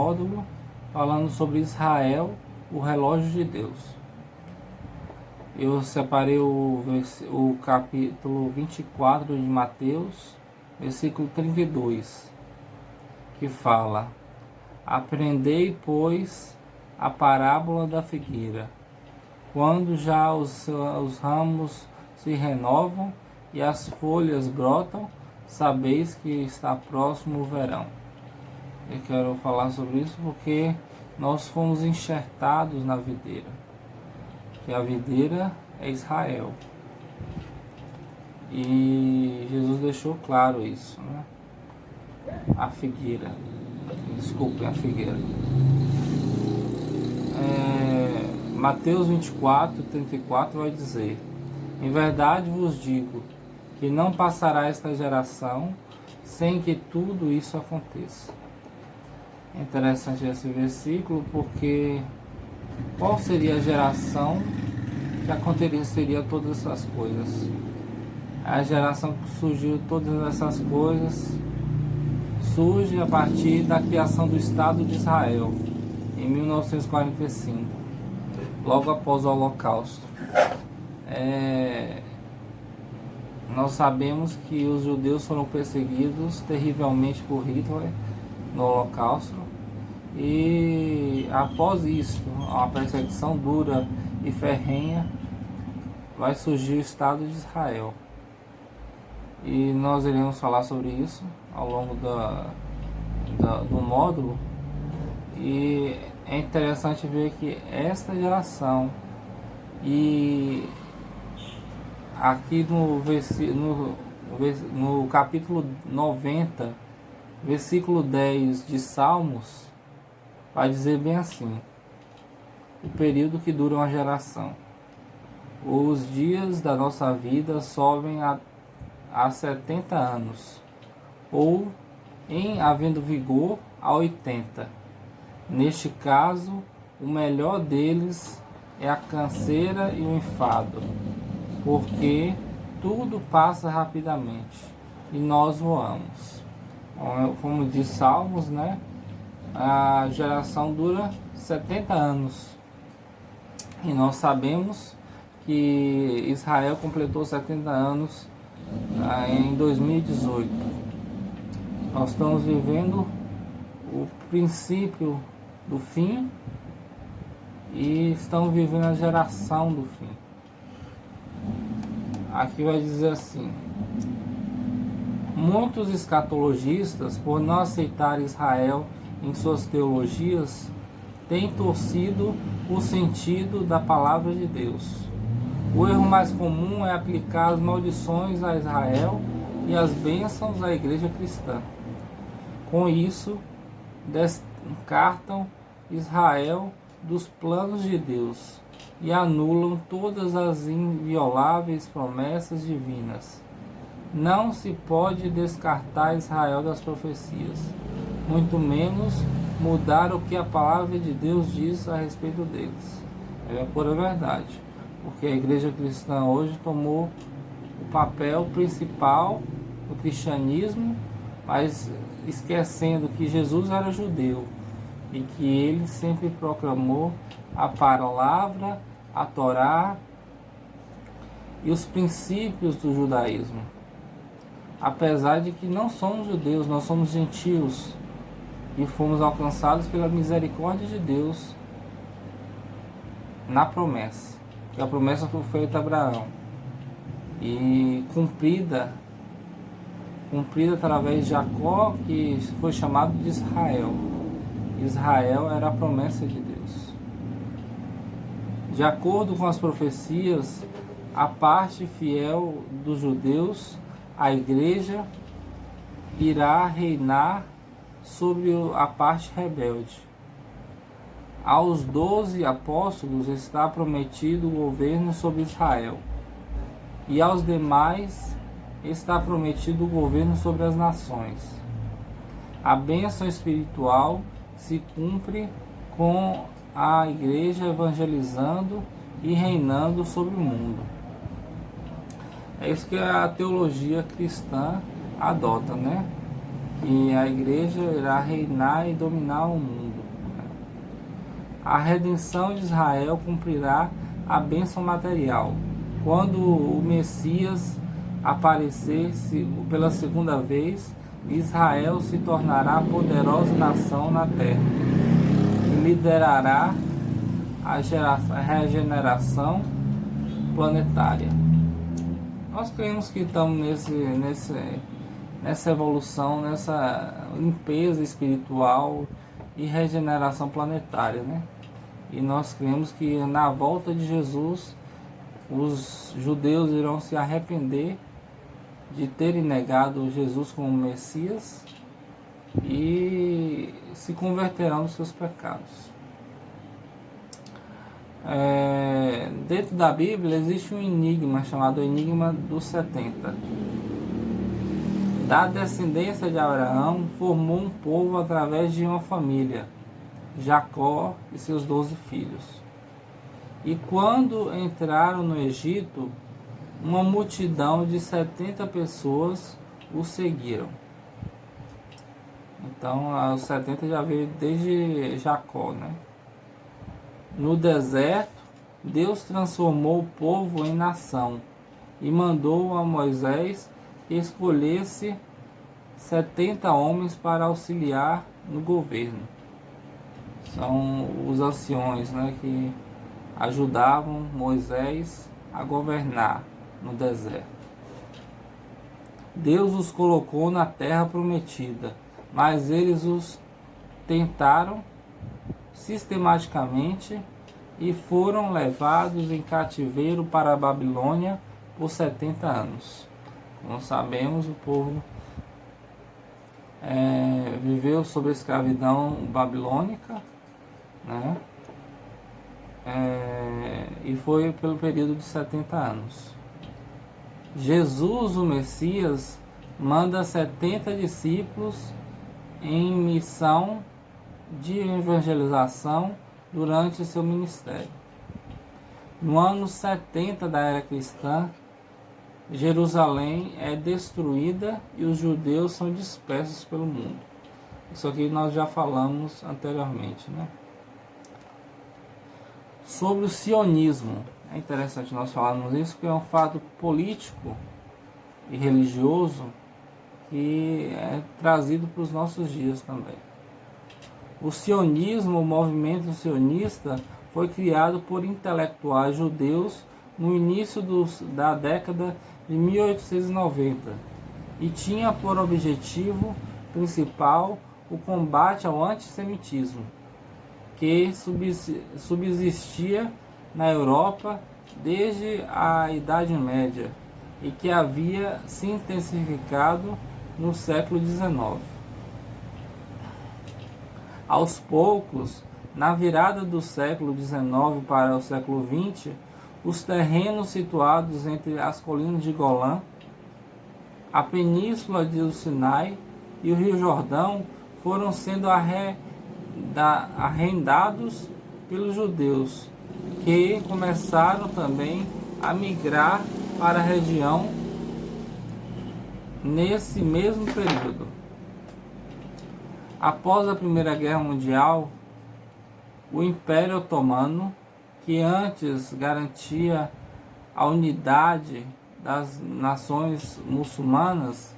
módulo falando sobre Israel, o relógio de Deus. Eu separei o capítulo 24 de Mateus, versículo 32, que fala: Aprendei, pois, a parábola da figueira. Quando já os ramos se renovam e as folhas brotam, sabeis que está próximo o verão. Eu quero falar sobre isso porque nós fomos enxertados na videira, que a videira é Israel. E Jesus deixou claro isso, né? A figueira. Desculpem, a figueira. Mateus 24, 34 vai dizer: Em verdade vos digo que não passará esta geração sem que tudo isso aconteça. É interessante esse versículo porque qual seria a geração que aconteceria todas essas coisas? A geração que surgiu todas essas coisas surge a partir da criação do Estado de Israel em 1945, logo após o Holocausto. Nós sabemos que os judeus foram perseguidos terrivelmente por Hitler no Holocausto, e após isso, uma perseguição dura e ferrenha, vai surgir o Estado de Israel. E nós iremos falar sobre isso ao longo do módulo. E é interessante ver que esta geração, e aqui no capítulo 90, versículo 10 de Salmos, vai dizer bem assim: o período que dura uma geração. Os dias da nossa vida sobem a 70 anos, ou, em havendo vigor, a 80. Neste caso, o melhor deles é a canseira e o enfado, porque tudo passa rapidamente e nós voamos. Como diz Salmos, né? A geração dura 70 anos. E nós sabemos que Israel completou 70 anos em 2018. Nós estamos vivendo o princípio do fim e estamos vivendo a geração do fim. Aqui vai dizer assim: muitos escatologistas, por não aceitar Israel em suas teologias, têm torcido o sentido da palavra de Deus. O erro mais comum é aplicar as maldições a Israel e as bênçãos à igreja cristã. Com isso, descartam Israel dos planos de Deus e anulam todas as invioláveis promessas divinas. Não se pode descartar Israel das profecias, muito menos mudar o que a palavra de Deus diz a respeito deles. É a pura verdade, porque a igreja cristã hoje tomou o papel principal do cristianismo, mas esquecendo que Jesus era judeu e que ele sempre proclamou a palavra, a Torá e os princípios do judaísmo. Apesar de que não somos judeus, nós somos gentios e fomos alcançados pela misericórdia de Deus na promessa, que a promessa foi feita a Abraão e cumprida através de Jacó, que foi chamado de Israel. Israel era a promessa de Deus. De acordo com as profecias, a parte fiel dos judeus, a igreja, irá reinar sobre a parte rebelde. Aos 12 apóstolos está prometido o governo sobre Israel, e aos demais está prometido o governo sobre as nações. A bênção espiritual se cumpre com a igreja evangelizando e reinando sobre o mundo. É isso que a teologia cristã adota, né? Que a igreja irá reinar e dominar o mundo. a redenção de Israel cumprirá a bênção material. Quando o Messias aparecer pela segunda vez, Israel se tornará poderosa nação na terra e liderará a regeneração planetária. Nós cremos que estamos nessa evolução, nessa limpeza espiritual e regeneração planetária, né? E nós cremos que na volta de Jesus, os judeus irão se arrepender de terem negado Jesus como Messias e se converterão dos seus pecados. Dentro da Bíblia existe um enigma chamado Enigma dos 70. Da descendência de Abraão formou um povo através de uma família, Jacó e seus 12 filhos. E quando entraram no Egito, uma multidão de 70 pessoas os seguiram. Então, os 70 já veio desde Jacó, né? No deserto, Deus transformou o povo em nação e mandou a Moisés que escolhesse 70 homens para auxiliar no governo. São os anciões, né, que ajudavam Moisés a governar no deserto. Deus os colocou na terra prometida, mas eles os tentaram sistematicamente e foram levados em cativeiro para a Babilônia por 70 anos. Como sabemos, o povo viveu sob a escravidão babilônica, né? E foi pelo período de 70 anos. Jesus, o Messias, manda 70 discípulos em missão de evangelização durante seu ministério. No ano 70 da era cristã, Jerusalém é destruída e os judeus são dispersos pelo mundo. Isso aqui nós já falamos anteriormente, né? Sobre o sionismo. É interessante nós falarmos isso, porque é um fato político e religioso que é trazido para os nossos dias também. O sionismo, o movimento sionista, foi criado por intelectuais judeus no início da década de 1890 e tinha por objetivo principal o combate ao antissemitismo, que subsistia na Europa desde a Idade Média e que havia se intensificado no século XIX. Aos poucos, na virada do século XIX para o século XX, os terrenos situados entre as colinas de Golã, a península do Sinai e o Rio Jordão foram sendo arrendados pelos judeus, que começaram também a migrar para a região nesse mesmo período. Após a Primeira Guerra Mundial, o Império Otomano, que antes garantia a unidade das nações muçulmanas,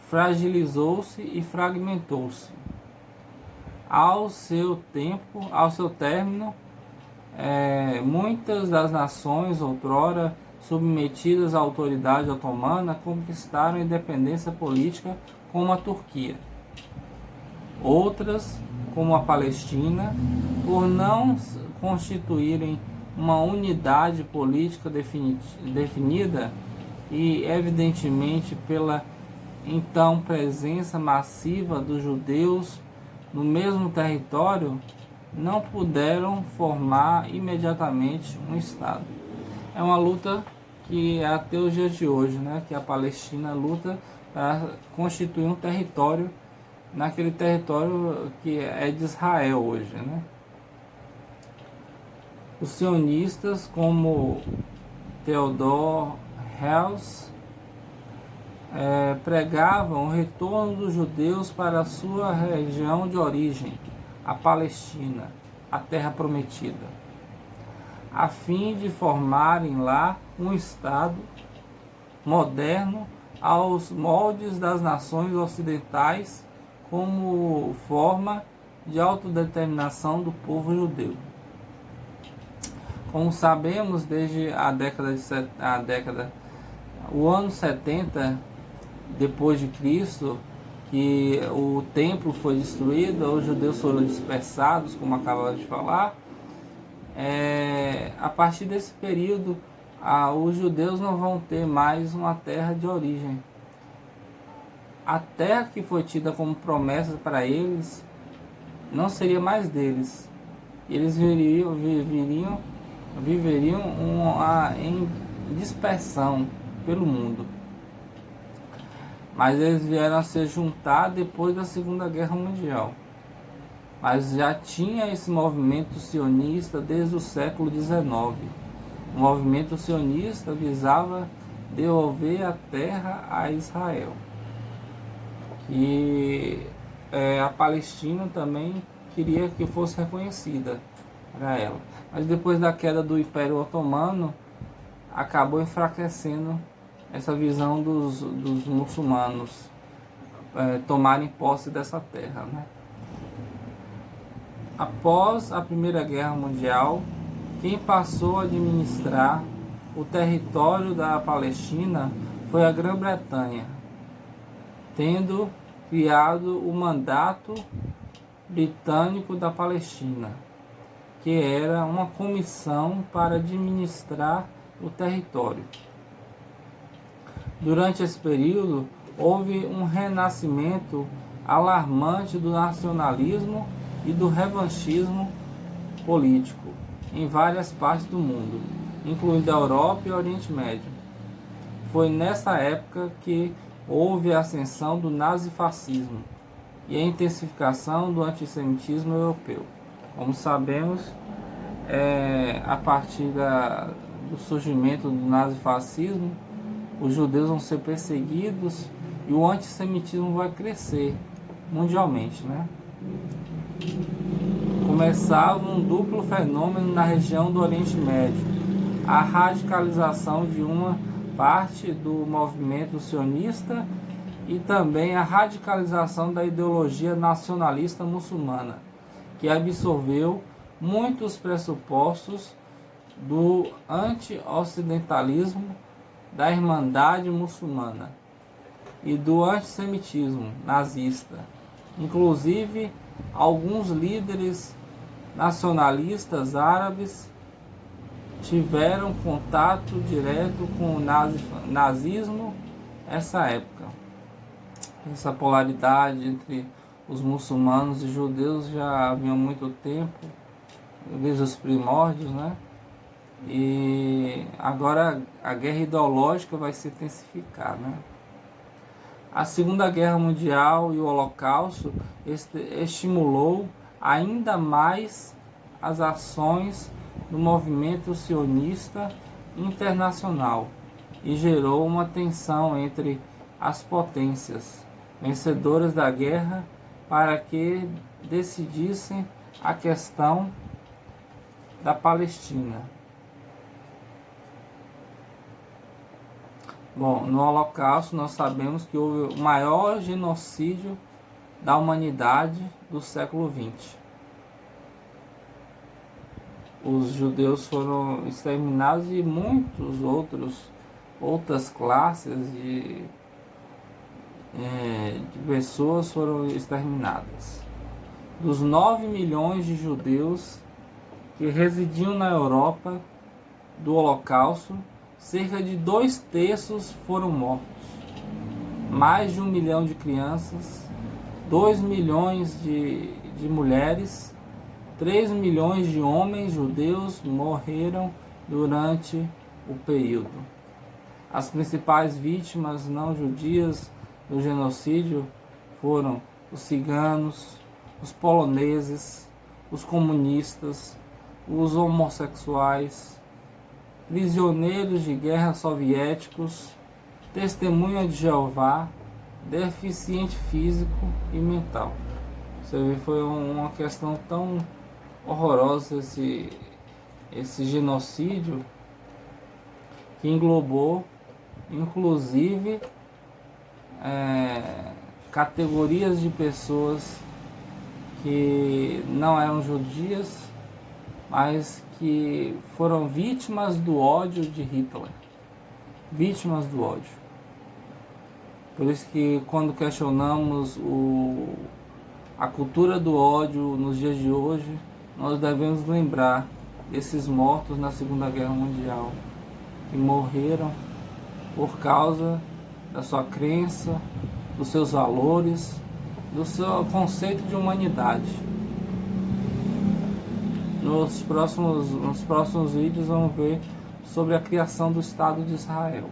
fragilizou-se e fragmentou-se. Ao seu término, muitas das nações outrora submetidas à autoridade otomana conquistaram a independência política, como a Turquia. Outras, como a Palestina, por não constituírem uma unidade política definida e, evidentemente, pela então presença massiva dos judeus no mesmo território, não puderam formar imediatamente um Estado. É uma luta que é até os dias de hoje, né? Que a Palestina luta para constituir um território naquele território que é de Israel hoje, né? Os sionistas, como Theodor Herzl, pregavam o retorno dos judeus para a sua região de origem, a Palestina, a terra prometida, a fim de formarem lá um Estado moderno aos moldes das nações ocidentais, como forma de autodeterminação do povo judeu. Como sabemos, desde o ano 70 depois de Cristo, que o templo foi destruído, os judeus foram dispersados, como acabamos de falar. A partir desse período, os judeus não vão ter mais uma terra de origem. A terra que foi tida como promessa para eles não seria mais deles. Eles viveriam em dispersão pelo mundo. Mas eles vieram a se juntar depois da Segunda Guerra Mundial. Mas já tinha esse movimento sionista desde o século XIX. O movimento sionista visava devolver a terra a Israel. E a Palestina também queria que fosse reconhecida para ela. Mas depois da queda do Império Otomano, acabou enfraquecendo essa visão dos muçulmanos tomarem posse dessa terra, né? Após a Primeira Guerra Mundial, quem passou a administrar o território da Palestina foi a Grã-Bretanha, tendo criado o Mandato Britânico da Palestina, que era uma comissão para administrar o território. Durante esse período, houve um renascimento alarmante do nacionalismo e do revanchismo político em várias partes do mundo, incluindo a Europa e o Oriente Médio. Foi nessa época que houve a ascensão do nazifascismo e a intensificação do antissemitismo europeu. Como sabemos, a partir do surgimento do nazifascismo, os judeus vão ser perseguidos e o antissemitismo vai crescer mundialmente, né? Começava um duplo fenômeno na região do Oriente Médio: a radicalização de uma parte do movimento sionista e também a radicalização da ideologia nacionalista muçulmana, que absorveu muitos pressupostos do anti-ocidentalismo, da Irmandade Muçulmana e do antissemitismo nazista. Inclusive, alguns líderes nacionalistas árabes tiveram contato direto com o nazismo nessa época. Essa polaridade entre os muçulmanos e judeus já havia muito tempo, desde os primórdios, né? E agora a guerra ideológica vai se intensificar, né? A Segunda Guerra Mundial e o Holocausto estimulou ainda mais as ações do movimento sionista internacional e gerou uma tensão entre as potências vencedoras da guerra para que decidissem a questão da Palestina. Bom, no Holocausto nós sabemos que houve o maior genocídio da humanidade do século XX. Os judeus foram exterminados e outras classes de pessoas foram exterminadas. Dos 9 milhões de judeus que residiam na Europa do Holocausto, cerca de 2/3 foram mortos. Mais de 1 milhão de crianças, 2 milhões de mulheres, 3 milhões de homens judeus morreram durante o período. As principais vítimas não judias do genocídio foram os ciganos, os poloneses, os comunistas, os homossexuais, prisioneiros de guerra soviéticos, testemunha de Jeová, deficiente físico e mental. Você vê, foi uma questão tão horroroso esse genocídio, que englobou inclusive categorias de pessoas que não eram judias, mas que foram vítimas do ódio de Hitler, vítimas do ódio. Por isso que quando questionamos a cultura do ódio nos dias de hoje, nós devemos lembrar desses mortos na Segunda Guerra Mundial, que morreram por causa da sua crença, dos seus valores, do seu conceito de humanidade. Nos próximos vídeos vamos ver sobre a criação do Estado de Israel.